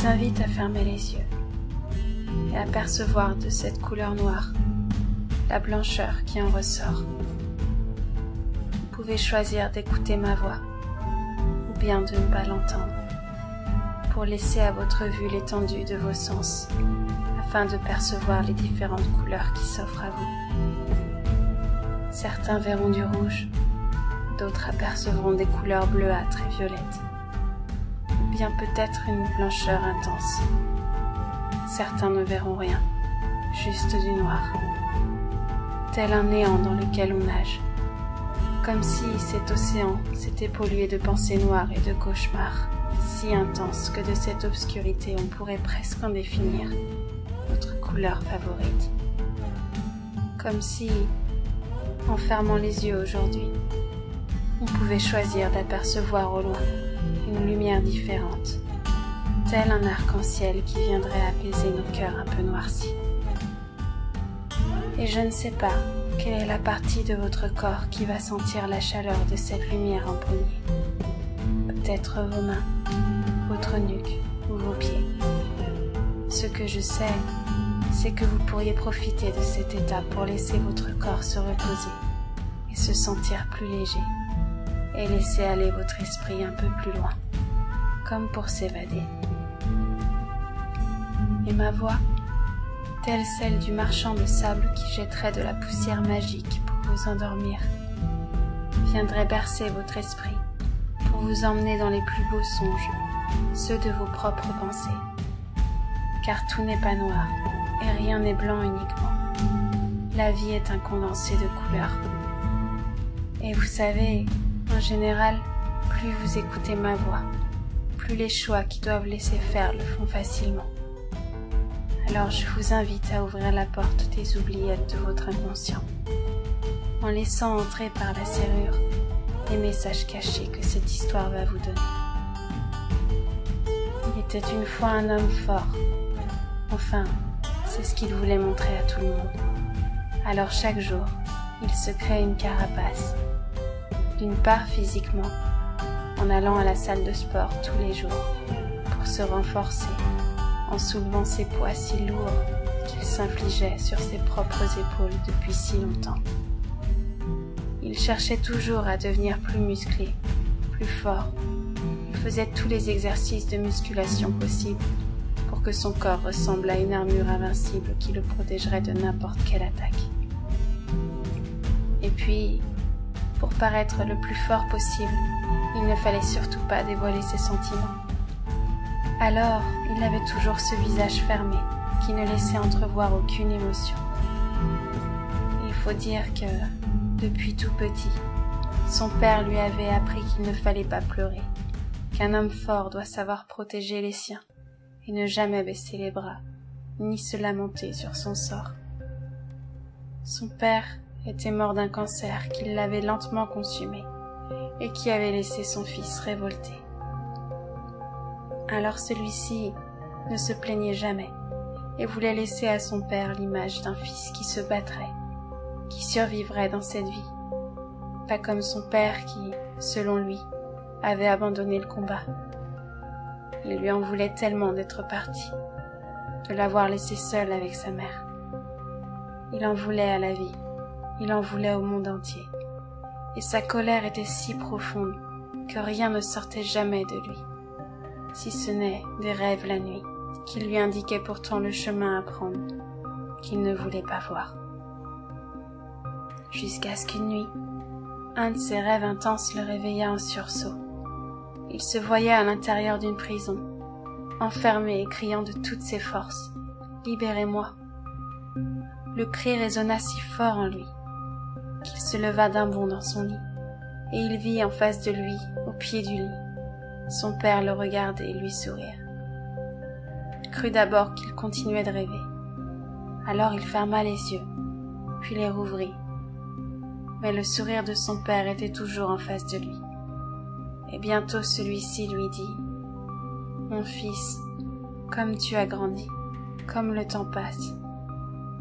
vous invite à fermer les yeux et à percevoir de cette couleur noire la blancheur qui en ressort. Vous pouvez choisir d'écouter ma voix ou bien de ne pas l'entendre pour laisser à votre vue l'étendue de vos sens afin de percevoir les différentes couleurs qui s'offrent à vous. Certains verront du rouge, d'autres apercevront des couleurs bleuâtres et violettes, ou bien peut-être une blancheur intense. Certains ne verront rien, juste du noir, tel un néant dans lequel on nage, comme si cet océan s'était pollué de pensées noires et de cauchemars, si intenses que de cette obscurité on pourrait presque en définir notre couleur favorite. Comme si, en fermant les yeux aujourd'hui, on pouvait choisir d'apercevoir au loin une lumière différente, tel un arc-en-ciel qui viendrait apaiser nos cœurs un peu noircis. Et je ne sais pas quelle est la partie de votre corps qui va sentir la chaleur de cette lumière empoignée. Peut-être vos mains, votre nuque ou vos pieds. Ce que je sais, c'est que vous pourriez profiter de cet état pour laisser votre corps se reposer et se sentir plus léger, et laisser aller votre esprit un peu plus loin, comme pour s'évader. Et ma voix, telle celle du marchand de sable qui jetterait de la poussière magique pour vous endormir, viendrait bercer votre esprit pour vous emmener dans les plus beaux songes, ceux de vos propres pensées. Car tout n'est pas noir, et rien n'est blanc uniquement. La vie est un condensé de couleurs. Et vous savez, en général, plus vous écoutez ma voix, plus les choix qui doivent laisser faire le font facilement. Alors je vous invite à ouvrir la porte des oubliettes de votre inconscient, en laissant entrer par la serrure les messages cachés que cette histoire va vous donner. Il était une fois un homme fort. Enfin, c'est ce qu'il voulait montrer à tout le monde. Alors chaque jour, il se crée une carapace. D'une part physiquement, en allant à la salle de sport tous les jours, pour se renforcer, en soulevant ses poids si lourds qu'il s'infligeait sur ses propres épaules depuis si longtemps. Il cherchait toujours à devenir plus musclé, plus fort. Il faisait tous les exercices de musculation possibles pour que son corps ressemble à une armure invincible qui le protégerait de n'importe quelle attaque. Et puis, pour paraître le plus fort possible, il ne fallait surtout pas dévoiler ses sentiments. Alors, il avait toujours ce visage fermé qui ne laissait entrevoir aucune émotion. Il faut dire que, depuis tout petit, son père lui avait appris qu'il ne fallait pas pleurer, qu'un homme fort doit savoir protéger les siens et ne jamais baisser les bras, ni se lamenter sur son sort. Son père était mort d'un cancer qui l'avait lentement consumé et qui avait laissé son fils révolté. Alors celui-ci ne se plaignait jamais et voulait laisser à son père l'image d'un fils qui se battrait, qui survivrait dans cette vie, pas comme son père qui, selon lui, avait abandonné le combat. Il lui en voulait tellement d'être parti, de l'avoir laissé seul avec sa mère. Il en voulait à la vie, il en voulait au monde entier, et sa colère était si profonde que rien ne sortait jamais de lui, si ce n'est des rêves la nuit, qui lui indiquaient pourtant le chemin à prendre, qu'il ne voulait pas voir. Jusqu'à ce qu'une nuit, un de ses rêves intenses le réveilla en sursaut. Il se voyait à l'intérieur d'une prison, enfermé et criant de toutes ses forces « Libérez-moi !» Le cri résonna si fort en lui qu'il se leva d'un bond dans son lit, et il vit en face de lui, au pied du lit, son père le regarder et lui sourire. Il crut d'abord qu'il continuait de rêver. Alors il ferma les yeux, puis les rouvrit. Mais le sourire de son père était toujours en face de lui. Et bientôt celui-ci lui dit « Mon fils, comme tu as grandi, comme le temps passe,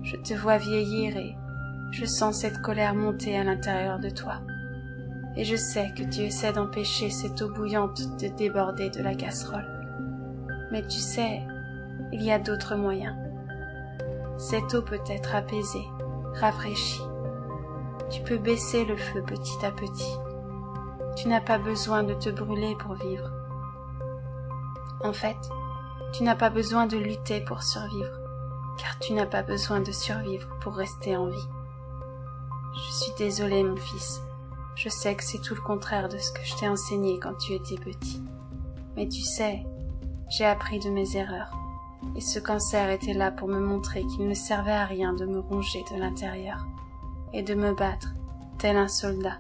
je te vois vieillir et je sens cette colère monter à l'intérieur de toi. Et je sais que tu essaies d'empêcher cette eau bouillante de déborder de la casserole. Mais tu sais, il y a d'autres moyens. Cette eau peut être apaisée, rafraîchie. Tu peux baisser le feu petit à petit. Tu n'as pas besoin de te brûler pour vivre. En fait, tu n'as pas besoin de lutter pour survivre, car tu n'as pas besoin de survivre pour rester en vie. Je suis désolée, mon fils. Je sais que c'est tout le contraire de ce que je t'ai enseigné quand tu étais petit. Mais tu sais, j'ai appris de mes erreurs. Et ce cancer était là pour me montrer qu'il ne servait à rien de me ronger de l'intérieur et de me battre, tel un soldat,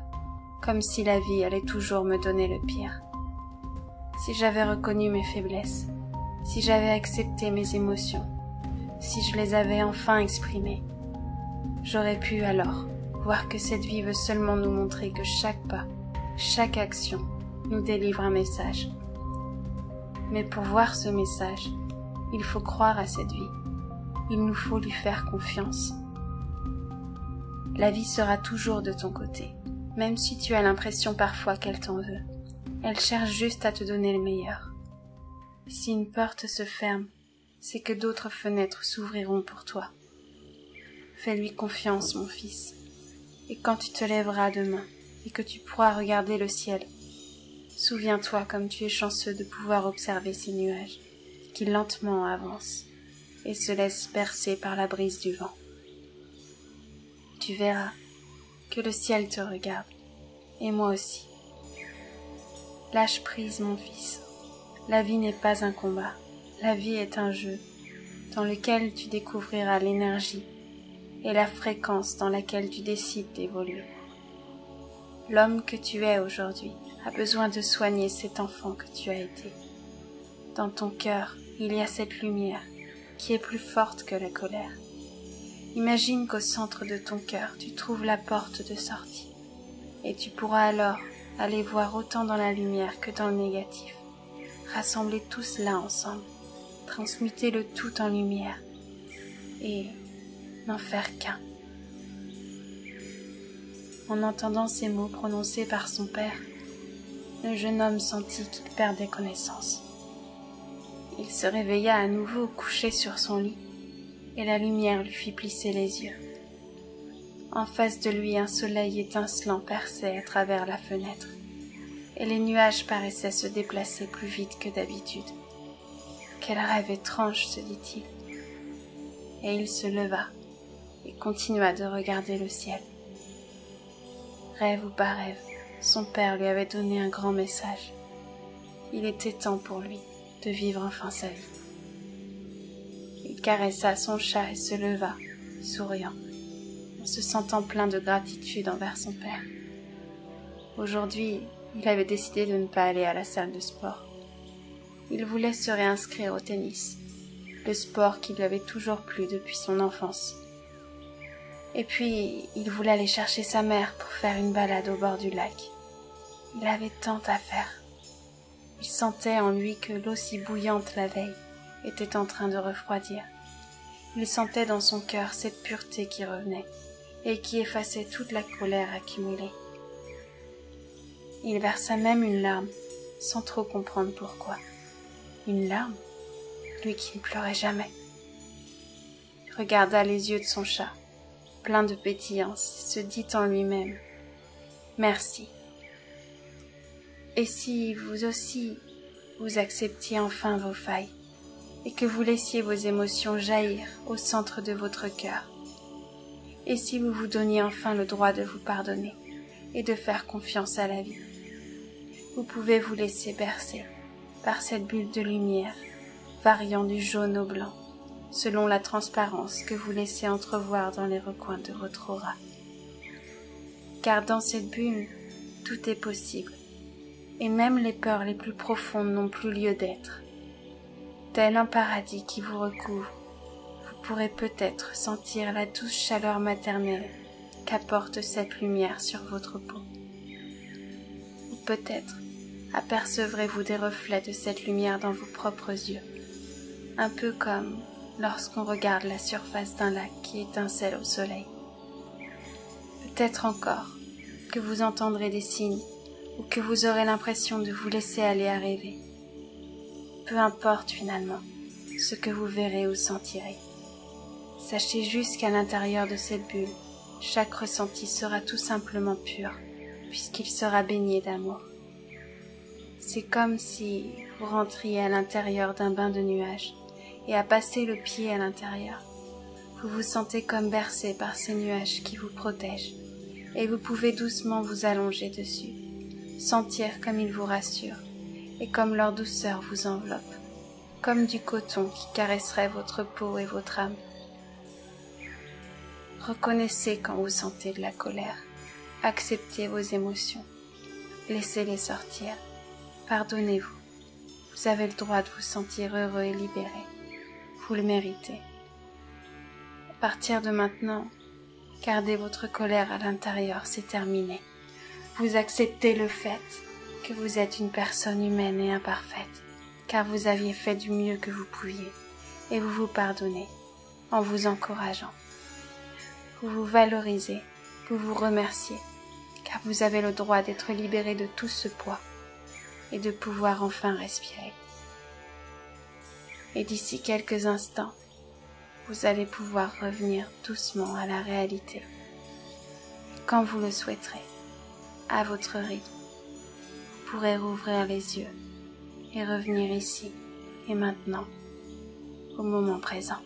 comme si la vie allait toujours me donner le pire. Si j'avais reconnu mes faiblesses, si j'avais accepté mes émotions, si je les avais enfin exprimées, j'aurais pu alors voir que cette vie veut seulement nous montrer que chaque pas, chaque action nous délivre un message. Mais pour voir ce message, il faut croire à cette vie. Il nous faut lui faire confiance. La vie sera toujours de ton côté, même si tu as l'impression parfois qu'elle t'en veut. Elle cherche juste à te donner le meilleur. Si une porte se ferme, c'est que d'autres fenêtres s'ouvriront pour toi. Fais-lui confiance, mon fils. Et quand tu te lèveras demain et que tu pourras regarder le ciel, souviens-toi comme tu es chanceux de pouvoir observer ces nuages qui lentement avancent et se laissent bercer par la brise du vent. Tu verras que le ciel te regarde, et moi aussi. Lâche prise, mon fils. La vie n'est pas un combat, la vie est un jeu dans lequel tu découvriras l'énergie et la fréquence dans laquelle tu décides d'évoluer. L'homme que tu es aujourd'hui a besoin de soigner cet enfant que tu as été. Dans ton cœur, il y a cette lumière qui est plus forte que la colère. Imagine qu'au centre de ton cœur, tu trouves la porte de sortie, et tu pourras alors aller voir autant dans la lumière que dans le négatif. Rassembler tout cela ensemble, transmuter le tout en lumière, et n'en faire qu'un. En entendant ces mots prononcés par son père, le jeune homme sentit qu'il perdait connaissance. Il se réveilla à nouveau couché sur son lit, et la lumière lui fit plisser les yeux. En face de lui, un soleil étincelant perçait à travers la fenêtre, et les nuages paraissaient se déplacer plus vite que d'habitude. Quel rêve étrange, se dit-il. Et il se leva et continua de regarder le ciel. Rêve ou pas rêve, son père lui avait donné un grand message. Il était temps pour lui de vivre enfin sa vie. Il caressa son chat et se leva, souriant, en se sentant plein de gratitude envers son père. Aujourd'hui, il avait décidé de ne pas aller à la salle de sport. Il voulait se réinscrire au tennis, le sport qui lui avait toujours plu depuis son enfance. Et puis, il voulait aller chercher sa mère pour faire une balade au bord du lac. Il avait tant à faire. Il sentait en lui que l'eau si bouillante la veille était en train de refroidir. Il sentait dans son cœur cette pureté qui revenait et qui effaçait toute la colère accumulée. Il versa même une larme, sans trop comprendre pourquoi. Une larme, lui qui ne pleurait jamais. Il regarda les yeux de son chat, plein de pétillance, et se dit en lui-même « Merci ». Et si vous aussi, vous acceptiez enfin vos failles, et que vous laissiez vos émotions jaillir au centre de votre cœur, et si vous vous donniez enfin le droit de vous pardonner et de faire confiance à la vie, vous pouvez vous laisser bercer par cette bulle de lumière, variant du jaune au blanc, selon la transparence que vous laissez entrevoir dans les recoins de votre aura. Car dans cette bulle, tout est possible, et même les peurs les plus profondes n'ont plus lieu d'être. Tel un paradis qui vous recouvre, vous pourrez peut-être sentir la douce chaleur maternelle qu'apporte cette lumière sur votre peau. Ou peut-être apercevrez-vous des reflets de cette lumière dans vos propres yeux, un peu comme lorsqu'on regarde la surface d'un lac qui étincelle au soleil. Peut-être encore que vous entendrez des signes ou que vous aurez l'impression de vous laisser aller à rêver. peu importe finalement ce que vous verrez ou sentirez. Sachez juste qu'à l'intérieur de cette bulle, chaque ressenti sera tout simplement pur, puisqu'il sera baigné d'amour. C'est comme si vous rentriez à l'intérieur d'un bain de nuages, et à passer le pied à l'intérieur. Vous vous sentez comme bercé par ces nuages qui vous protègent, et vous pouvez doucement vous allonger dessus, sentir comme ils vous rassurent, et comme leur douceur vous enveloppe, comme du coton qui caresserait votre peau et votre âme. Reconnaissez quand vous sentez de la colère, acceptez vos émotions, laissez-les sortir, pardonnez-vous. Vous avez le droit de vous sentir heureux et libéré, vous le méritez. À partir de maintenant, gardez votre colère à l'intérieur, c'est terminé. Vous acceptez le fait que vous êtes une personne humaine et imparfaite, car vous aviez fait du mieux que vous pouviez, et vous vous pardonnez en vous encourageant. Vous vous valorisez, vous vous remerciez, car vous avez le droit d'être libéré de tout ce poids et de pouvoir enfin respirer. Et d'ici quelques instants, vous allez pouvoir revenir doucement à la réalité. Quand vous le souhaiterez, à votre rythme, vous pourrez rouvrir les yeux et revenir ici et maintenant, au moment présent.